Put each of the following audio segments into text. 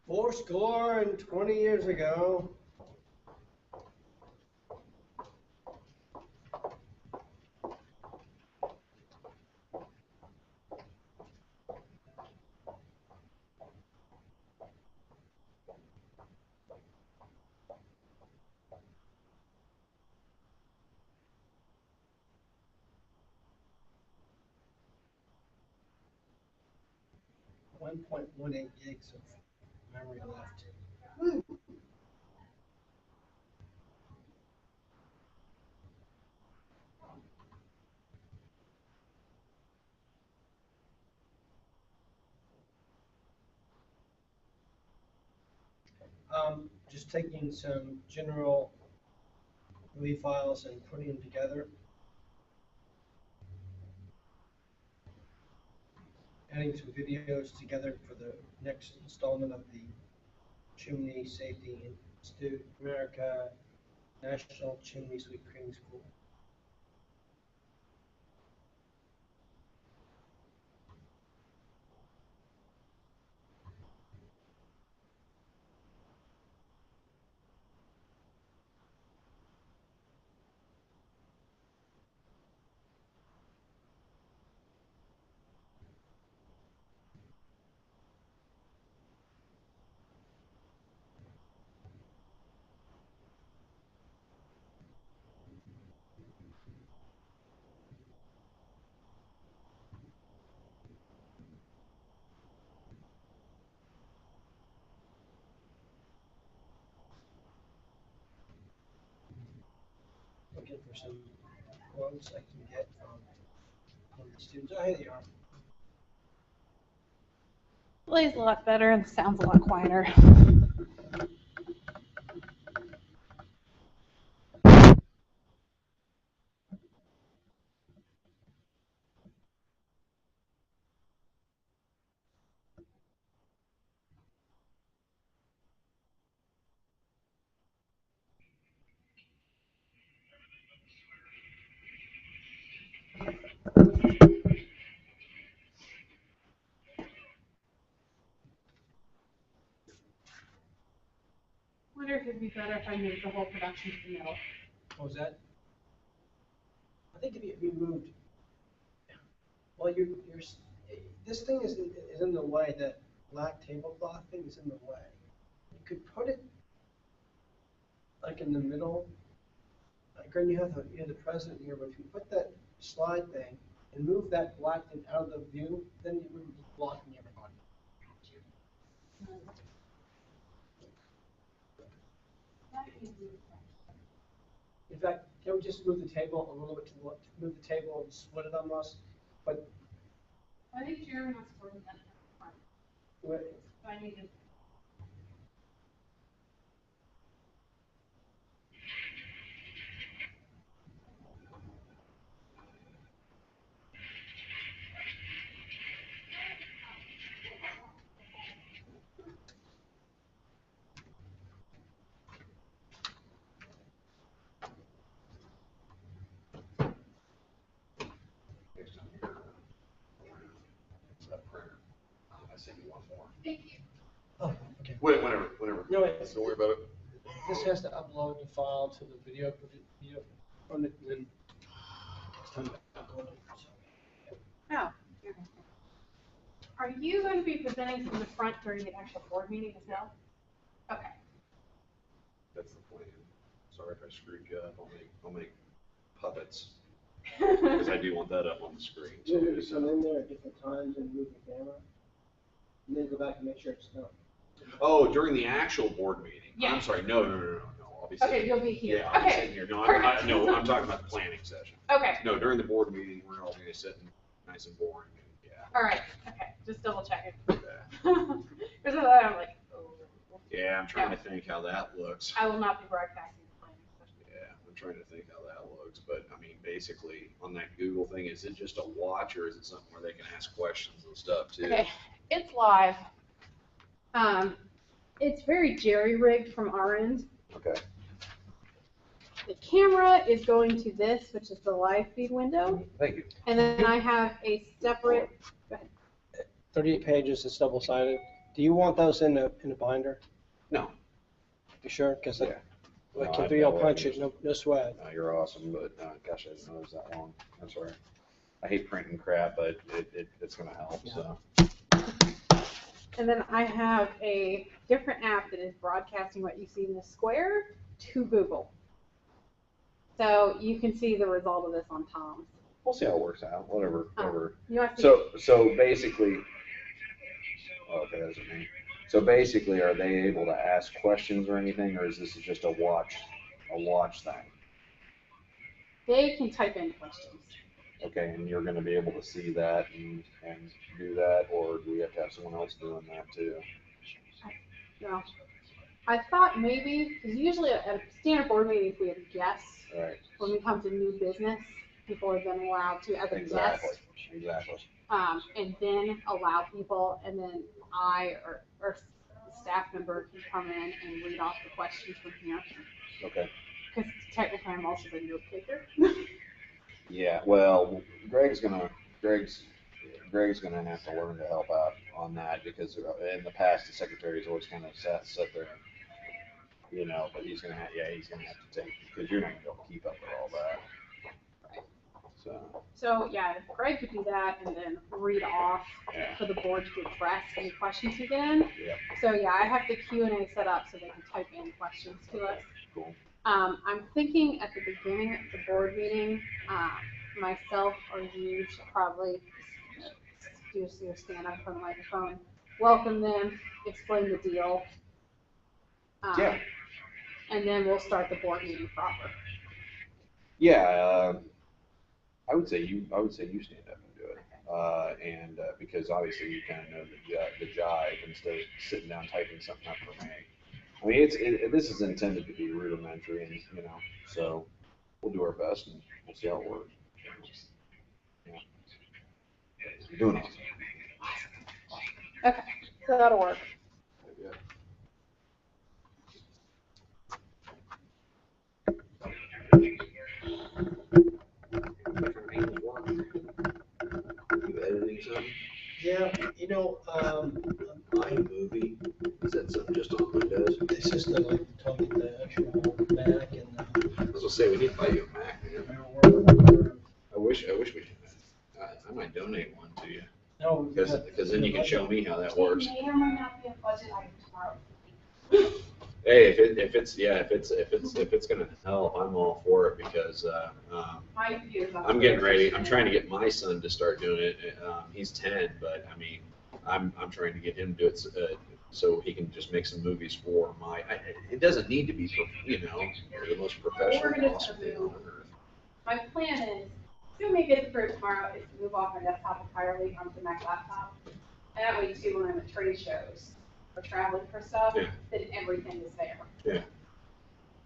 20 years ago. .18 gigs of memory left. Woo. Just taking some general movie files and putting them together. Adding some videos together for the next installment of the Chimney Safety Institute America National Chimney Sweep Training School. Looking for some quotes I can get from the students. Oh, here they are. Plays a lot better and sounds a lot quieter. I wonder if it'd be better if I moved the whole production to the middle. What was that? I think if you moved, well, this thing is in the way. That black tablecloth thing is in the way. You could put it like in the middle. Like when you have the president here, but if you put that slide thing and move that black thing out of the view, then you wouldn't be blocking everybody. In fact, can we just move the table a little bit to move the table and split it almost? But I think Jeremy has to work that part. So I need to. I sent you one more. Thank you. oh, okay. Whenever. No, Don't worry about it. This has to upload the file to the video from it, and then it's time to upload it. Oh. Are you going to be presenting from the front during the actual board meeting as well? Okay. That's the plan. Sorry if I screwed you up. I'll make puppets. Because I do want that up on the screen. You'll need to come in there at different times and move the camera, and then go back and make sure it's done. Oh, during the actual board meeting? Yeah. I'm sorry, no. I'll be sitting. Okay, you'll be here. Yeah, I'll be Okay. sitting here. No, Perfect. I'm talking about the planning session. Okay. No, during the board meeting, we're all going to sit nice and boring. And, yeah. All right. Okay. Just double checking. Yeah. There's another. I'm like, oh. Yeah, I'm trying to think how that looks. I will not be broadcasting the planning session. Yeah, I'm trying to think how that looks. But, I mean, basically, on that Google thing, is it just a watch or is it something where they can ask questions and stuff, too? Okay. It's live. It's very jerry-rigged from our end. Okay. The camera is going to this, which is the live feed window. Thank you. And then I have a separate, go ahead. 38 pages, it's double-sided. Do you want those in the binder? No. You sure? Because Yeah. like No, can I- three-oh no, I punch it, just- no sweat. No, you're awesome, but gosh, I didn't know it was that long. I'm sorry. I hate printing crap, but it's gonna help, so. And then I have a different app that is broadcasting what you see in the square to Google. So you can see the result of this on Tom's. We'll see how it works out, whatever. You want to see So basically, oh, okay, that doesn't mean. So basically, are they able to ask questions or anything, or is this just a watch thing? they can type in questions. Okay, and you're gonna be able to see that and do that, or do we have to have someone else doing that too? No. I thought maybe, because usually at a standard board meeting, we have guests. Right. When we come to new business, people have been allowed to, as a Exactly, guest, exactly. and then allow people, and then I or staff member can come in and read off the questions from here. Okay. Because technically I'm also the note taker. Yeah, well, Greg's gonna have to learn to help out on that because in the past the secretary's always kind of sat there, but he's gonna have to take, because you're not gonna be able to keep up with all that. So yeah, Greg could do that and then read off Yeah. for the board to address any questions we get in. Yep. So yeah, I have the Q&A set up so they can type in questions to us. Cool. I'm thinking at the beginning of the board meeting, myself or you should probably do a stand up on the microphone, welcome them, explain the deal. Yeah. And then we'll start the board meeting proper. Yeah, I would say you stand up and do it, because obviously you kind of know the jive instead of sitting down typing something up for me. I mean, this is intended to be rudimentary, and so we'll do our best and we'll see how it works. Yeah. You're doing awesome. Okay, so that'll work. Yeah. You editing something? Yeah, iMovie? Is that something just on Windows? it's just like talking the actual Mac and I was gonna say, we need to buy you a Mac, man. I wish we could. I might donate one to you, No, because then you can show me how that works. It may or may not be a budget item tomorrow. Hey, if it's gonna help, I'm all for it because My view is I'm getting ready. I'm trying to get my son to start doing it. He's 10, but I mean, I'm trying to get him to do it so he can just make some movies for it doesn't need to be the most professional awesome thing on earth. My plan is, assuming it gets approved tomorrow, is to move off my desktop entirely onto my laptop. And that way too, when I'm at trade shows or traveling for stuff, Yeah. then everything is there. Yeah.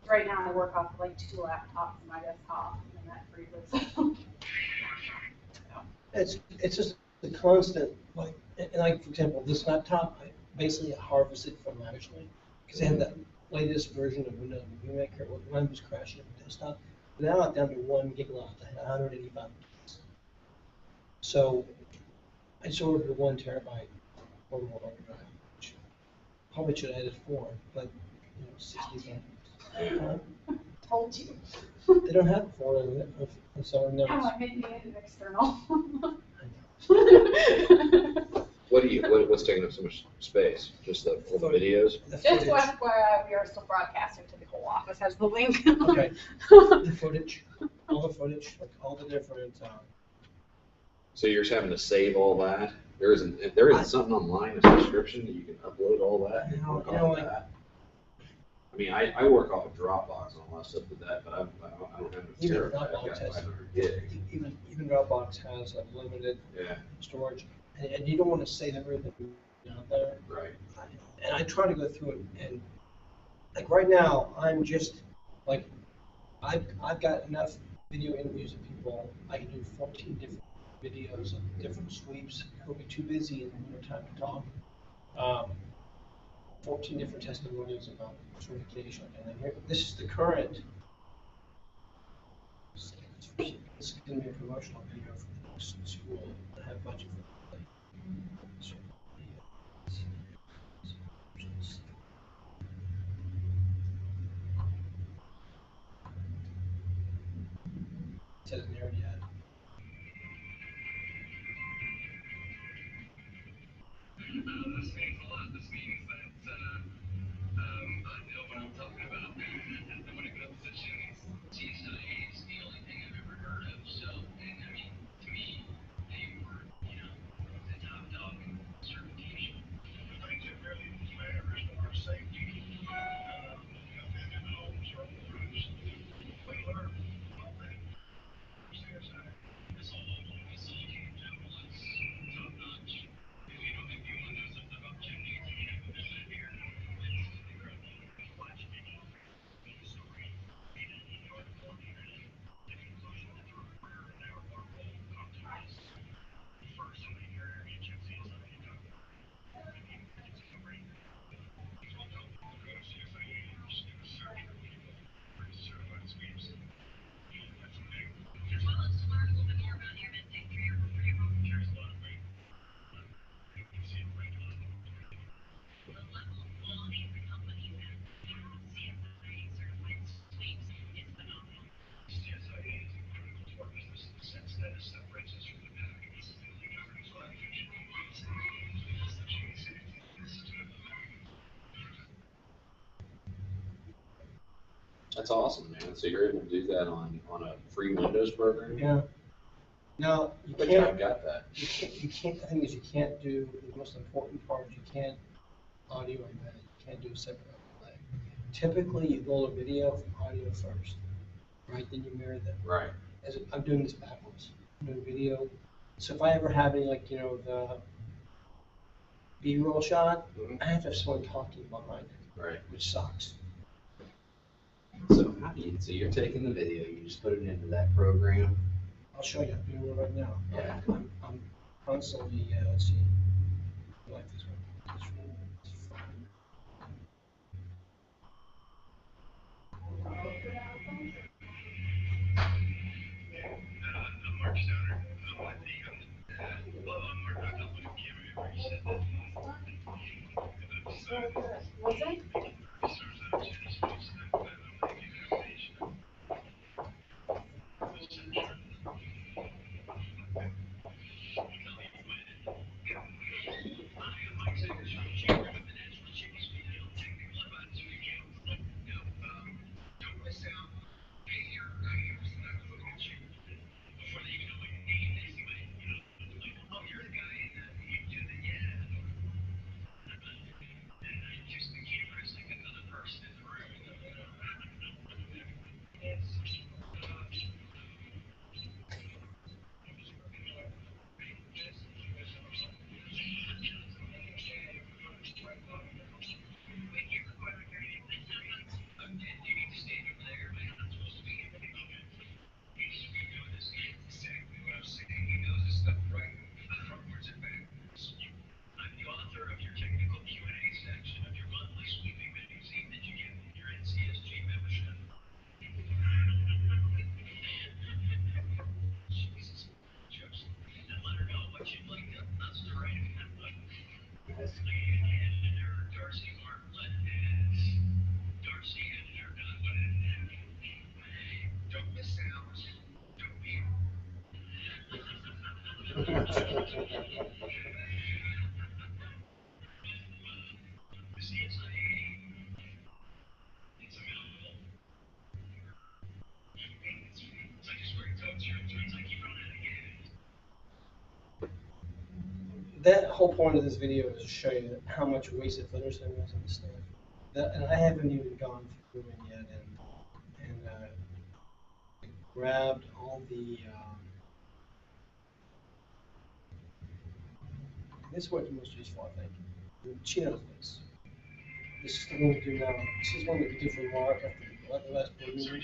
Right now I work off like 2 laptops and my desktop, and that frees us. It's just the constant, like for example, this laptop, I basically harvested from Ashley, because they had that latest version of Windows Movie Maker, when was crashing the desktop. Now it's down to 1 gigabyte, I had 185 gigs. So I just ordered a 1 terabyte portable hard drive, which probably should have added 4, but 60 cents. Told you. They don't have 4 in it, so no. How I made me an external. What's taking up so much space? Just the videos? The Just footage. why we are still broadcasting to the whole office has the link. Okay. The footage, all the footage, like all the different, So you're just having to save all that? There isn't something online, a subscription that you can upload all that and work off of that? I mean, I work off of Dropbox and all that stuff with that, but I don't have a Even terabyte. I've Dropbox got has- 500 gigs. even Dropbox has a limited Yeah, storage, and you don't want to save everything out there. right. And I try to go through it, and like right now, I'm just like, I've got enough video interviews of people. I can do 14 different videos of different sweeps. It'll be too busy and no time to talk. 14 different testimonials about certification. And then here, this is the current. This is going to be a promotional video for the next school. I have a bunch of It hasn't aired yet. That's awesome, man. So you're able to do that on a free Windows program? Yeah. Now, you But I've can't, got that. the thing is, you can't do, the most important part is you can't audio embed, you can't do a separate overlay. Typically, you load a video from audio first, right, then you mirror them. Right. I'm doing this backwards, I'm doing video, so if I ever have any, like, the B-roll shot, Mhm. I have to have someone talking behind it, Right. which sucks. So how do you, so you're taking the video, you just put it into that program? I'll show you, I'm doing it right now. Yeah. I'm constantly, let's see, I like this one. This one is fun. Was it? That whole point of this video is to show you how much wasted footage there is on this stuff. And I haven't even gone through it yet and grabbed all the, this is what's most useful, I think. The Cheetos list. This is the one we do now. This is one that we did for Mark after the last board meeting.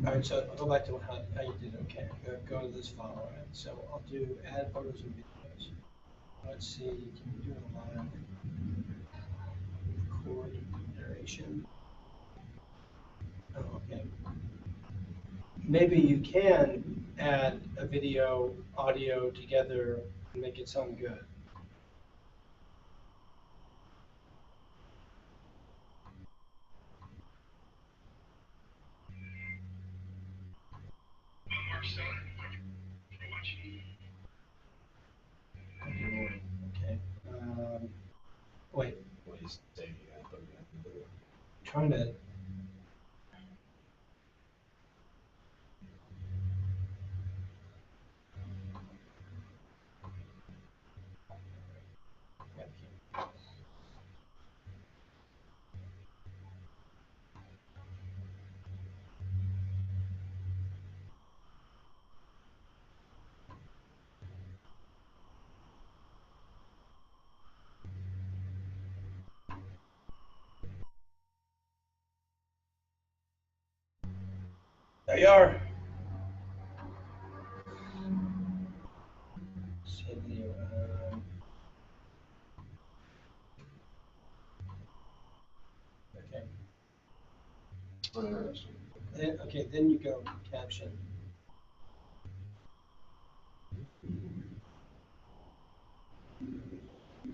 All right, so I'll go back to how you did it. Okay, go to this file, all right? So I'll do add photos and videos. Let's see, can we do a live record narration? Oh, okay. Maybe you can add a video, audio together and make it sound good. Okay. Wait, What do you say? trying to. There you are. Save video. Okay. Interesting. Okay, then you go caption.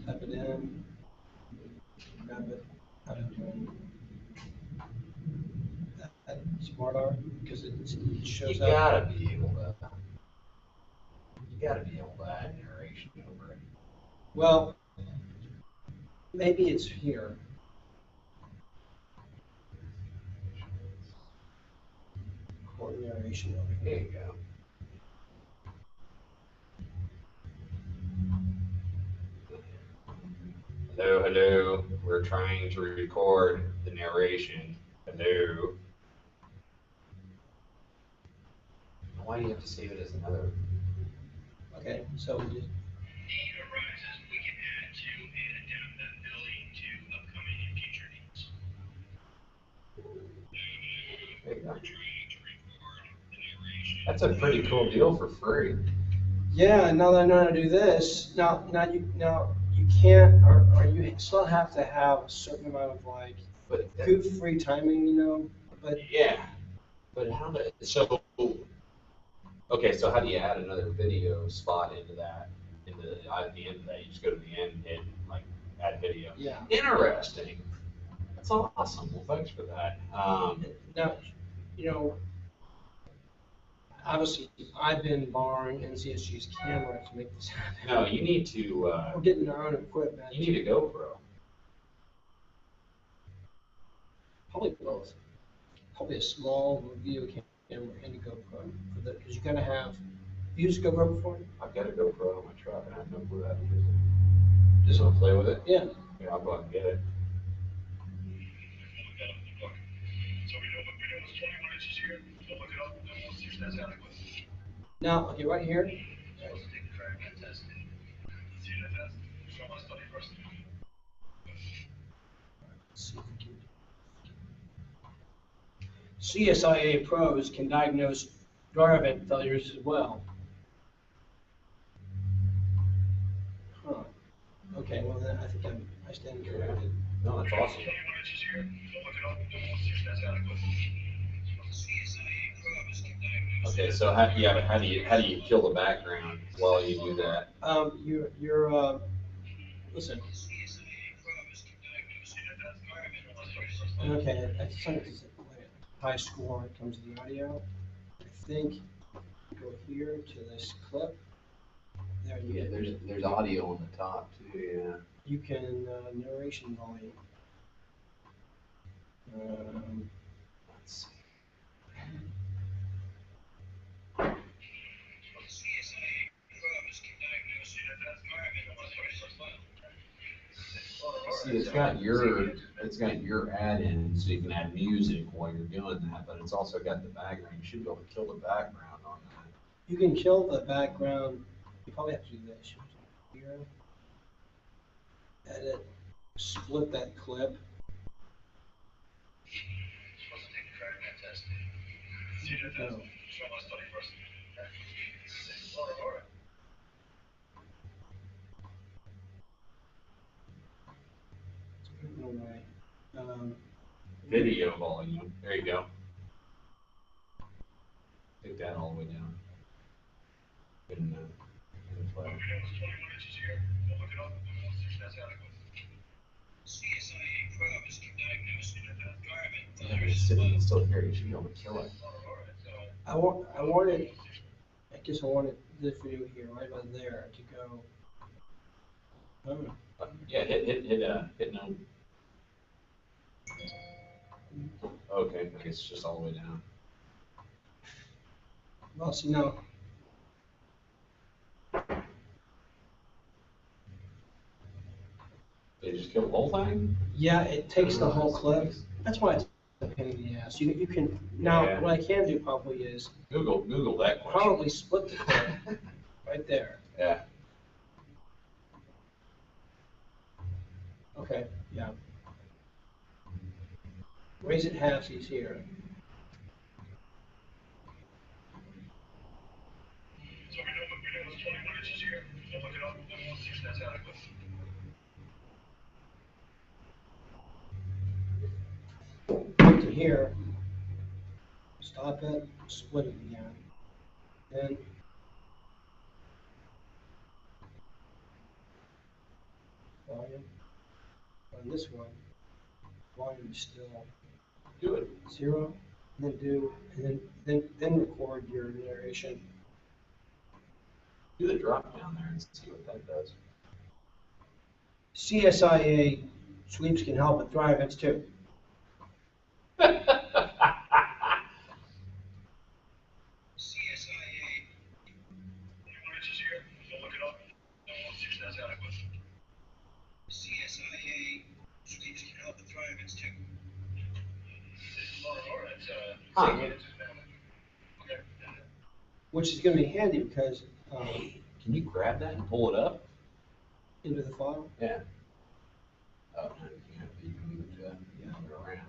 Type it in. Grab it. Out of doing that smart art because it You shows up. gotta be able to add narration over it. Well, maybe it's here. Or narration over There here. you go. Hello, hello. We're trying to record the narration. Hello. Why do you have to save it as another? Okay, so we just. There you go. That's a pretty cool deal for free. Yeah, now that I know how to do this, now you can't, or you still have to have a certain amount of like But good free timing, you know. But yeah. But how do so? Okay, so how do you add another video spot into that? At the end of that, you just go to the end and like add video. yeah, Interesting. That's awesome. Well, thanks for that. now, you know, obviously I've been borrowing NCSG's camera to make this happen. No, you need to. We're getting our own equipment. You need a GoPro. Probably both. Probably a small video camera and a GoPro for the because you gotta have. You used a GoPro before? I've got a GoPro on my truck, and I have no clue how to use it. Just want to play with it. Yeah. Yeah, I'll go out and get it. Now, okay, right here. Let's see if we can. CSIA pros can diagnose dryer vent failures as well. Huh. Okay, well then I think I stand corrected. No, that's awesome. Okay, so how do you kill the background while you do that? Listen. Okay, I think it's a high score when it comes to the audio. I think go here to this clip. There you Yeah, go. there's audio on the top too. Yeah. You can narration volume. Let's see. See, it's got your add in, so you can add music while you're doing that, but it's also got the background. You should be able to kill the background on that. You can kill the background. You probably have to do this. Here. Edit. Split that clip. No. No way. Video volume. There you go. Take that all the way down. in play. Yeah, but it's sitting still here. You should be able to kill it. I wanted, I guess I wanted this video here, right about there, to go. Yeah, hit no. Okay, I guess it's just all the way down. Well, see now, They just kill the whole thing? yeah, it takes the whole clip. That's why it's a pain in the ass. You can, now, Yeah. what I can do probably is Google that question. probably split the clip right there. Yeah. Okay, yeah. Raise it half, so he's here. Up to here. Stop it, split it again. Then volume. On this one, volume is still Do it. 0. And then record your narration. Do the drop down there and see what that does. CSIA sweeps can help but thrive. That's 2. Huh. Which is going to be handy because Can you grab that and pull it up? into the file. Yeah. Oh, no, you can't. You can move it around.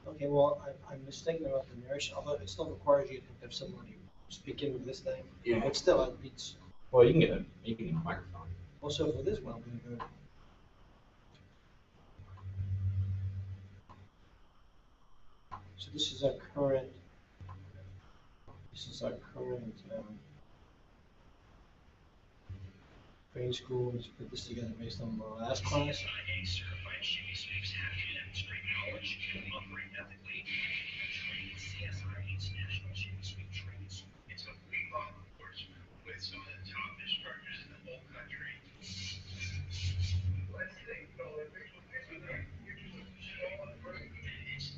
Okay, well, I'm mistaken about the narration, although it still requires you to have somebody speak into this thing. Yeah. But still, it beats. Well, you can get a microphone. Also, for this one, I'm going to go. So this is our current. Grade school. Let's put this together based on the last class.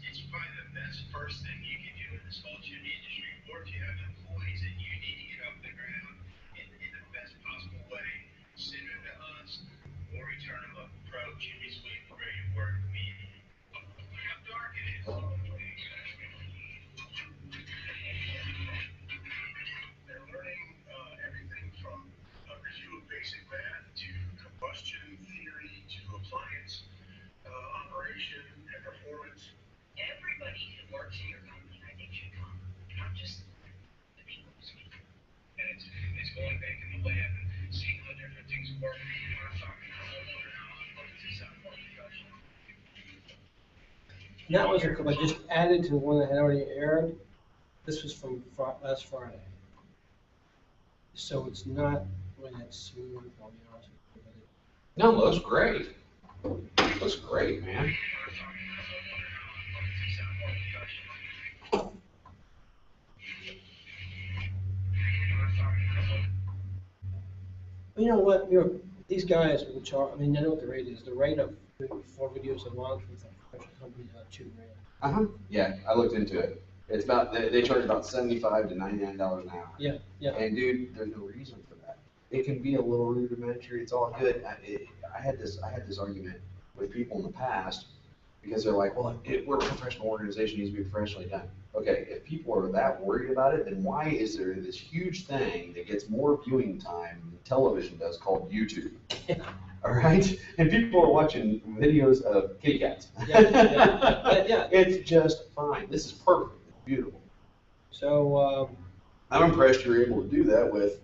It's probably the best first thing you can do in this whole Jimmy industry, or if you have employees that you need to get off the ground in the best possible way, send them to us, or return them a pro Jimmy Sweep ready to work immediately. Look how dark it is. They're learning everything from a review of basic math to combustion theory to appliance operation and performance. Everybody who works in your company, I think, should come, not just the people who speak. And it's going back in the lab and seeing how different things work. And that was a clip I just added to the one that had already aired. This was from last Friday. So it's not really that smooth, I'll be honest with you. No, it looks great. Looks great, man. You know what? These guys will charge. I mean, I know what the rate is. The rate of doing 4 videos a month with a professional company is about $2 grand. Yeah, I looked into it. It's about they charge about $75 to $99 an hour. Yeah, yeah. And dude, there's no reason for that. It can be a little rudimentary. It's all good. I had this argument with people in the past because they're like, well, we're a professional organization, it needs to be professionally done. Okay, if people are that worried about it, then why is there this huge thing that gets more viewing time than television does called YouTube? All right, and people are watching videos of kitty cats. Yeah. It's just fine. This is perfect. It's beautiful. So, I'm impressed you're able to do that with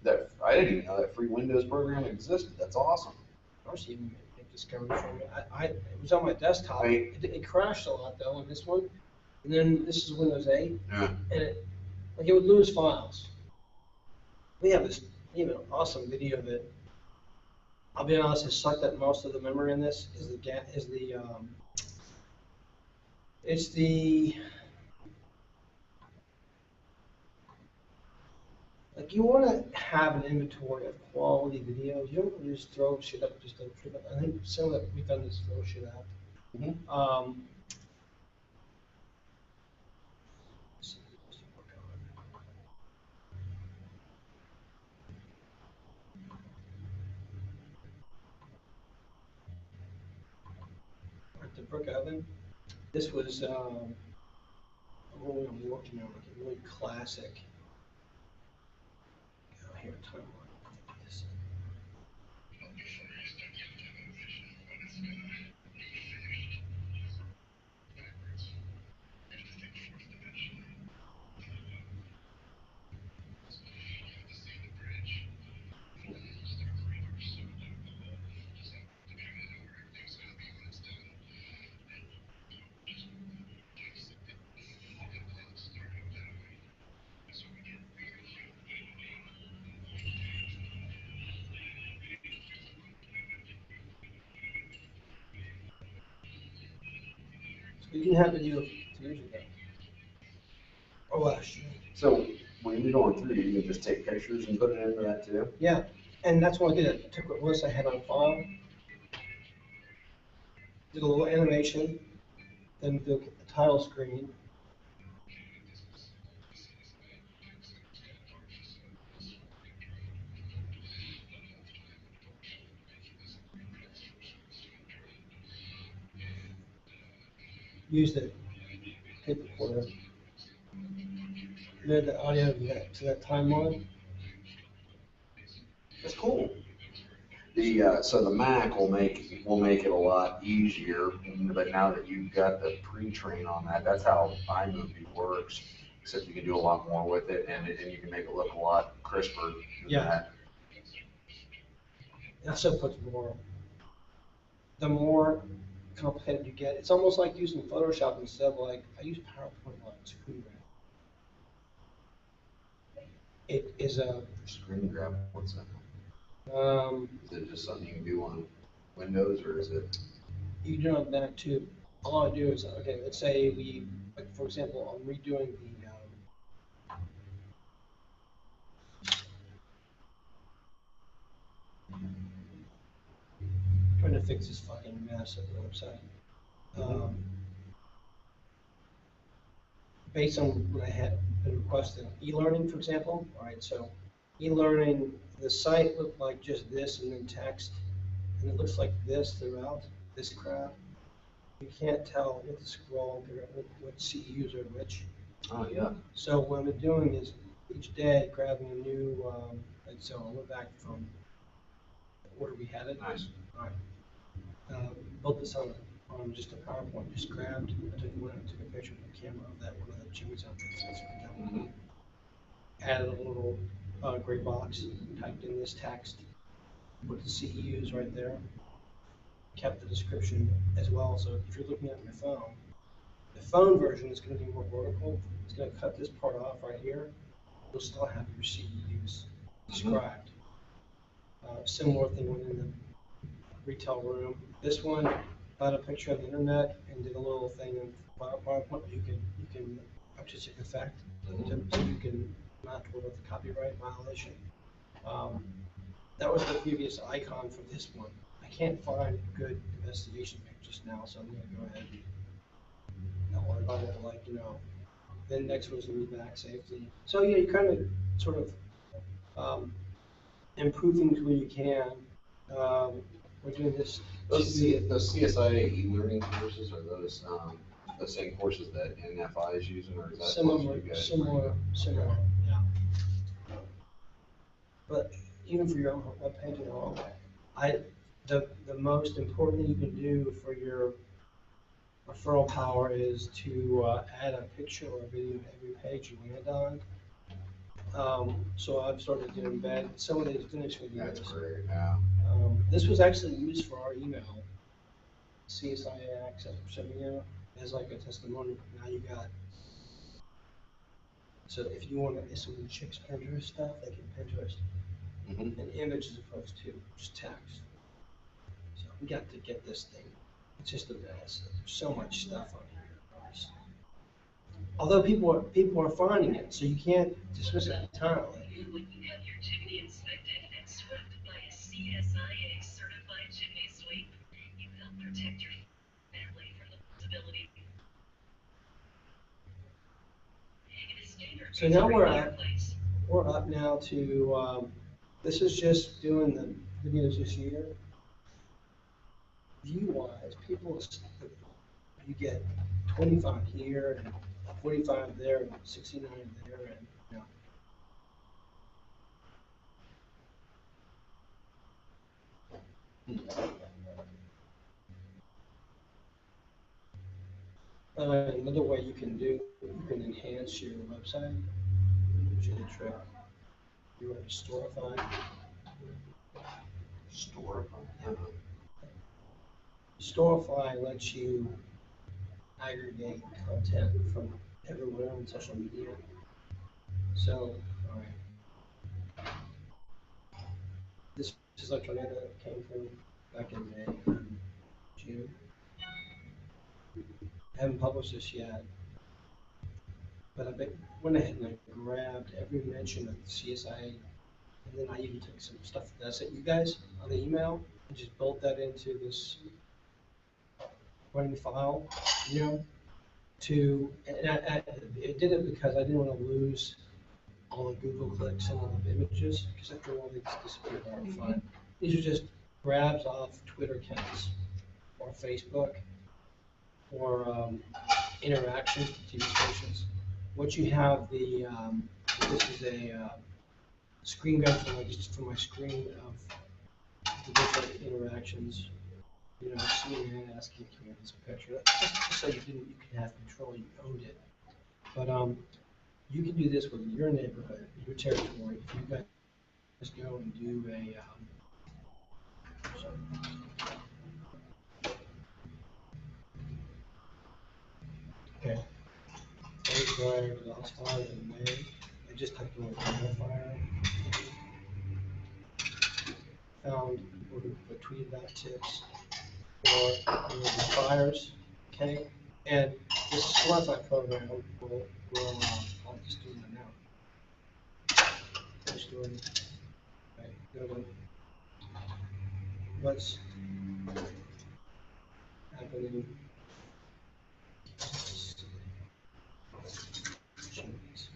that. I didn't even know that free Windows program existed. That's awesome. I was even make discovery from it. It was on my desktop. Right. It crashed a lot though on this one. And then this is Windows 8. Yeah. And it would lose files. we have an awesome video that, I'll be honest, has sucked up most of the memory in this, it's like, you want to have an inventory of quality videos. You don't want to just throw shit up just to prove it. I think some of that we've done is throw shit out. Mhm. Let's see, what's the work on? At the Brook Oven, this was what I'm working on, like a really classic. Here, timeline. This- So we didn't have video 2 years ago. Or last year. So when you're going through, you can just take pictures and put it into that too? Yeah, and that's what I did. I took what list I had on file, did a little animation, then did the title screen. Used it, tape recorder. Add the audio to that timeline. That's cool. So the Mac will make it a lot easier, but now that you've got the pre-train on that, that's how iMovie works. Except you can do a lot more with it, and you can make it look a lot crisper than Yeah. that. It also puts the more complicated you get, it's almost like using Photoshop instead of like, I use PowerPoint like screen grab. It is Screen grab, what's that? um, Is it just something you can do on Windows, or is it? you do have that too. All I do is, okay, let's say like for example, I'm redoing trying to fix this fucking mess at the website. Based on what I had been requested, e-learning, for example, all right, so e-learning, the site looked like just this and then text, and it looks like this throughout, this crap. You can't tell, you have to scroll and figure out what CEUs are which. Oh, yeah. So what I'm doing is each day grabbing a new, and so I went back from where we had it. Nice. All right. Built this on just a PowerPoint, just grabbed, I took a picture of the camera of that one of the Jimmy's outfits. Added a little gray box, typed in this text, put the CEUs right there, kept the description as well. So if you're looking at your phone, the phone version is going to be more vertical. It's going to cut this part off right here. You'll still have your CEUs described. Similar thing within the retail room. This one got a picture of the internet and did a little thing in PowerPoint. You can artistic effect, so you can not worry about the copyright violation. That was the previous icon for this one. I can't find good investigation pictures now, so I'm gonna go ahead and not worry about it. Like, then next was gonna be back safety. So yeah, you kind of sort of improve things where you can. We're doing this. Those CSIA e-learning courses, are those the same courses that NFI is using, or is that Similar, you guys? similar, yeah. But even for your own webpage, the most important thing you can do for your referral power is to add a picture or a video to every page you land on. So I've started to embed some of these finished videos. That's great, yeah. This was actually used for our email, CSIA access for sending out as like a testimonial. Now you got So if you want to, if someone checks Pinterest stuff, they can Pinterest Mhm. an image as opposed to just text. So we got to get this thing. It's just a mess. There's so much stuff on here. Although people are finding it, so you can't dismiss it entirely. When you have your chimney inspected and swept by a CSIA certified chimney sweep, you help protect your family from the possibility. It is standard. So now we're for your up. place. We're up now to, this is just doing the videos this year. View-wise, you get 25 here and 45 there and 69 there and, you know. Another way you can enhance your website, which is a trick. You want to Storify. Storify lets you aggregate content from everywhere on social media. So, all right. This is like Tornado that came from back in May, June. I haven't published this yet, but went ahead and I grabbed every mention of the CSI, and then I even took some stuff that I sent you guys on the email and just built that into this running file, you know, and I did it because I didn't want to lose all the Google clicks and all the images, because after a while they just disappear hard to find. These are just grabs off Twitter accounts or Facebook or interactions with TV stations. What you have this is a screen grab from my screen of the different interactions. You know, CNN asking you this picture, just so you can have control, you owned it. But you can do this with your neighborhood, your territory. If you guys go and do a okay. Fire to Dallas Fire in May. I just typed in fire. Found people who tweeted out tips for the fires. Okay, and this Storify program will I'll just do that now. Just doing right. Go to what's happening. Jeez.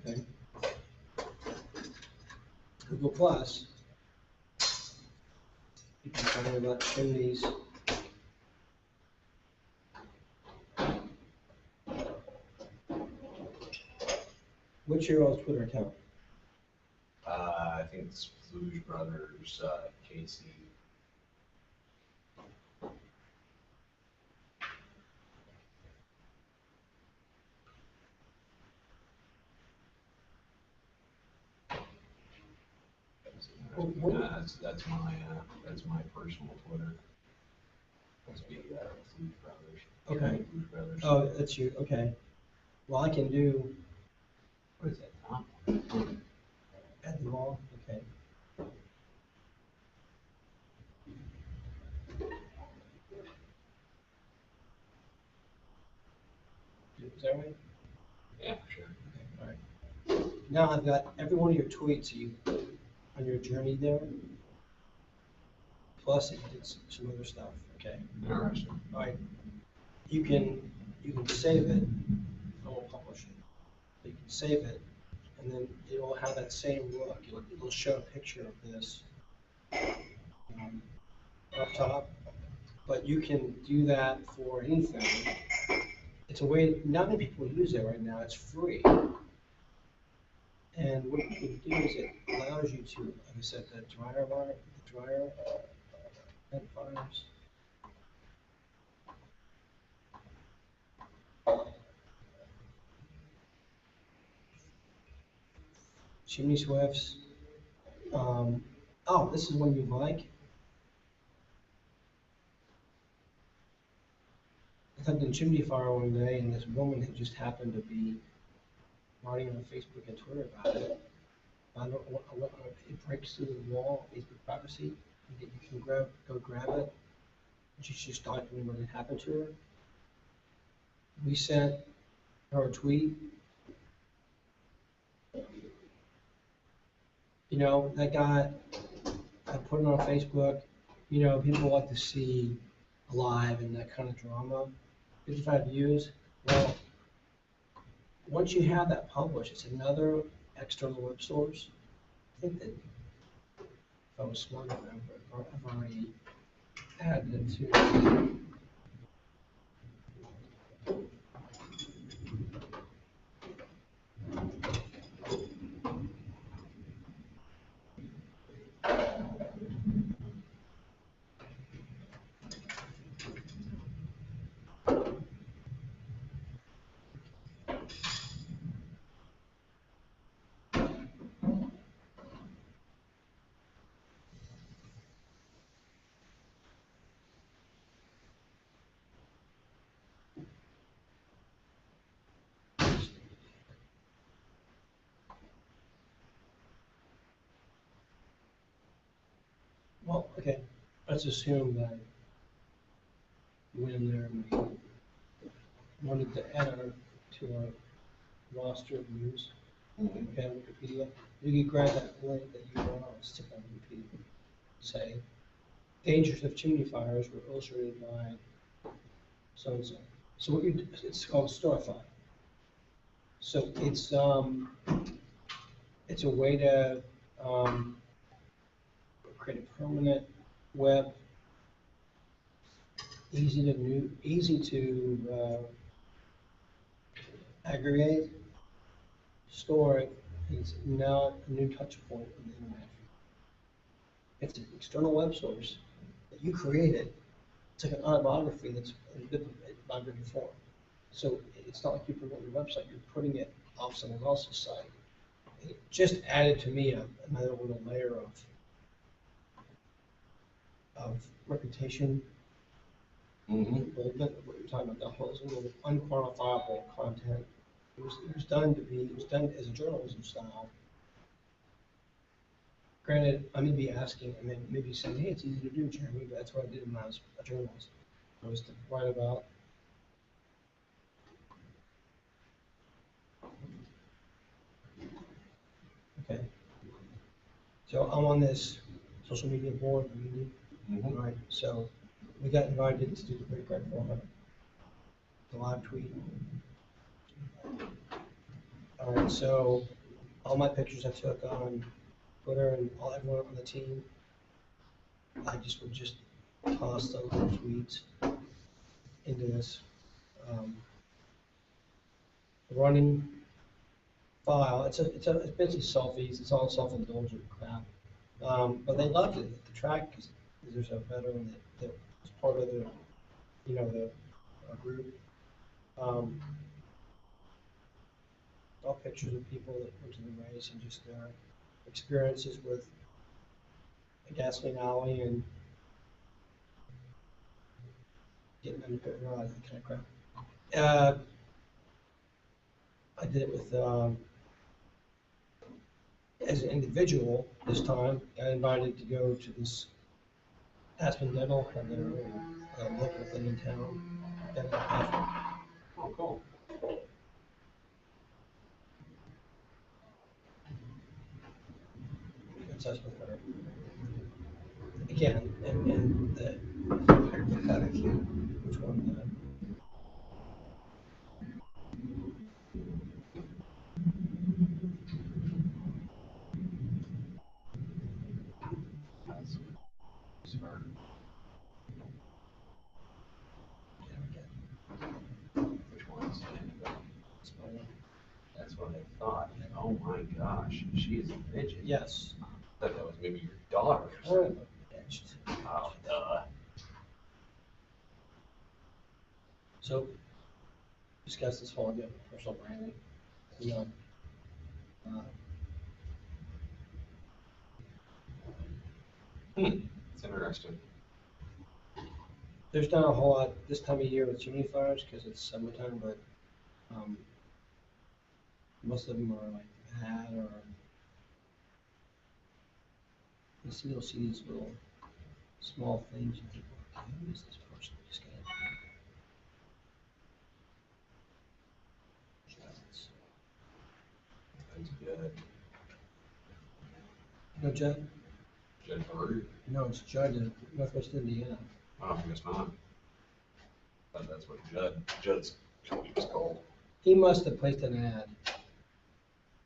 Okay. Google Plus, you can find about chimneys. What's your old Twitter account? I think it's Fluge Brothers, Casey. That's my personal Twitter. Must be Fluge Brothers. Okay. Fluge Brothers. Oh, that's you. Okay. Well, I can do What is that, Tom? at the mall. Okay. Is that right? Yeah, for sure. Okay. All right. Now I've got every one of your tweets you on your journey there. Plus, it did some other stuff. Okay. Interesting. All right. You can save it. I won't publish it. But you can save it, and then it will have that same look. It'll show a picture of this up top. But you can do that for anything. It's a way. Not many people use it right now. It's free. And what you can do is it allows you to, like I said, the dryer fires. chimney swifts. Oh, this is one you like. I typed in chimney fire one day, and this woman had just happened to be writing on Facebook and Twitter about it. I don't, it breaks through the wall, Facebook privacy. You can go grab it. And she's just documenting what had happened to her. We sent her a tweet. You know, that got, I put it on Facebook. You know, people like to see live and that kind of drama. 55 views. Well, once you have that published, it's another external web source. I think that if I was smart enough, I've already added it to. Well, okay, let's assume that you went in there and we wanted to add her to our roster of views. Okay, Wikipedia. You could grab that link that you want and stick on Wikipedia. Say, dangers of chimney fires were illustrated by so and so. So what you, it's called Storify. So it's a way to create a permanent web, easy to aggregate, store it. It's now a new touch point on the internet. It's an external web source that you created. It's like an autobiography that's in biography form. So it's not like you promote your website, you're putting it off someone else's site. It just added to me another little layer of reputation. What you're talking about, the whole little unquantifiable content. It was done as a journalism style. Granted, I may be asking, I mean, maybe saying, hey, it's easy to do, Jeremy, but that's what I did when I was a journalist. I was to write about. Okay. So I'm on this social media board meeting, right? So we got invited to do the break right format, the live tweet. All right, so all my pictures I took on Twitter and everyone on the team, I would just toss those little tweets into this running file. It's basically selfies. It's all self-indulgent crap. But they loved it. The track, because there's a veteran that was part of the, the group. All pictures of people that went to the race and just their experiences with a gasoline alley and getting under pit rods, that kind of crap. I did it with as an individual this time. I invited to go to this Aspen Dental, and they're a local thing in town. Oh, cool. It's Aspen Dental. Again, and the which one? That's smart. Which one's? That's what I thought. Oh my gosh, she is a midget. Yes. I thought that was maybe your daughter. Oh, duh. So, discuss this whole again, personal branding. It's interesting. There's not a whole lot this time of year with chimney fires because it's summertime, but most of them are like that or you'll see these little small things and think, okay, who is this person? Just get it. That's good. No, Judd? Judd Bird? No, it's Judd in Northwest Indiana. Oh, I guess not. But that's what Judd's company was called. He must have placed an ad.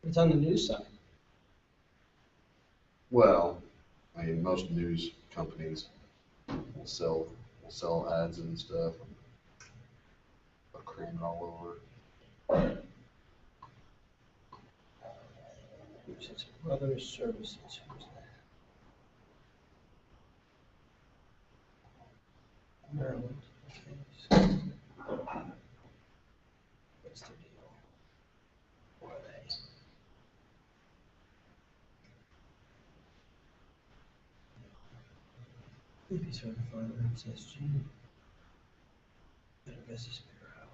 It's on the news site. Well, I mean, most news companies will sell ads and stuff. They'll cram it all over. It's Brothers Services. Who's that? Maryland. Okay. What's the deal? What are they? Maybe certified MSSG. Better Business Bureau.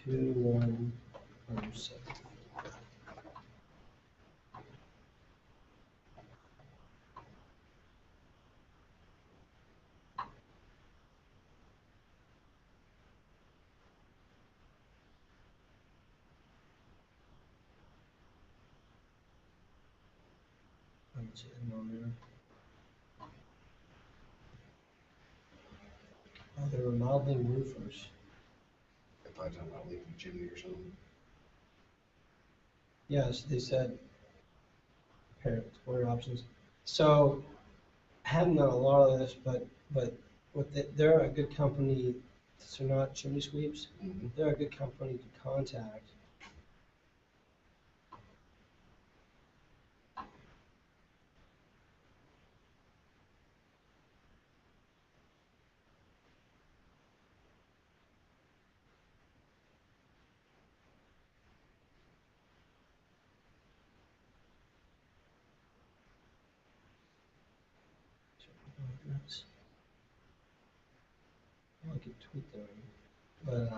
2107. I don't see them on there. Oh, they're remodeling roofers. If I talking about leaking chimney or something. Yes, they said explore options. So I haven't done a lot of this, but they're a good company. They're not chimney sweeps. Mm-hmm. They're a good company to contact. I could tweet them, but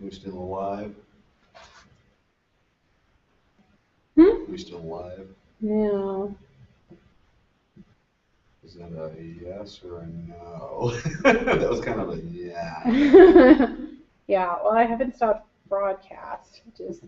We still alive? We still alive? Yeah. Is that a yes or a no? That was kind of a yeah. Yeah, well, I haven't stopped broadcast, which is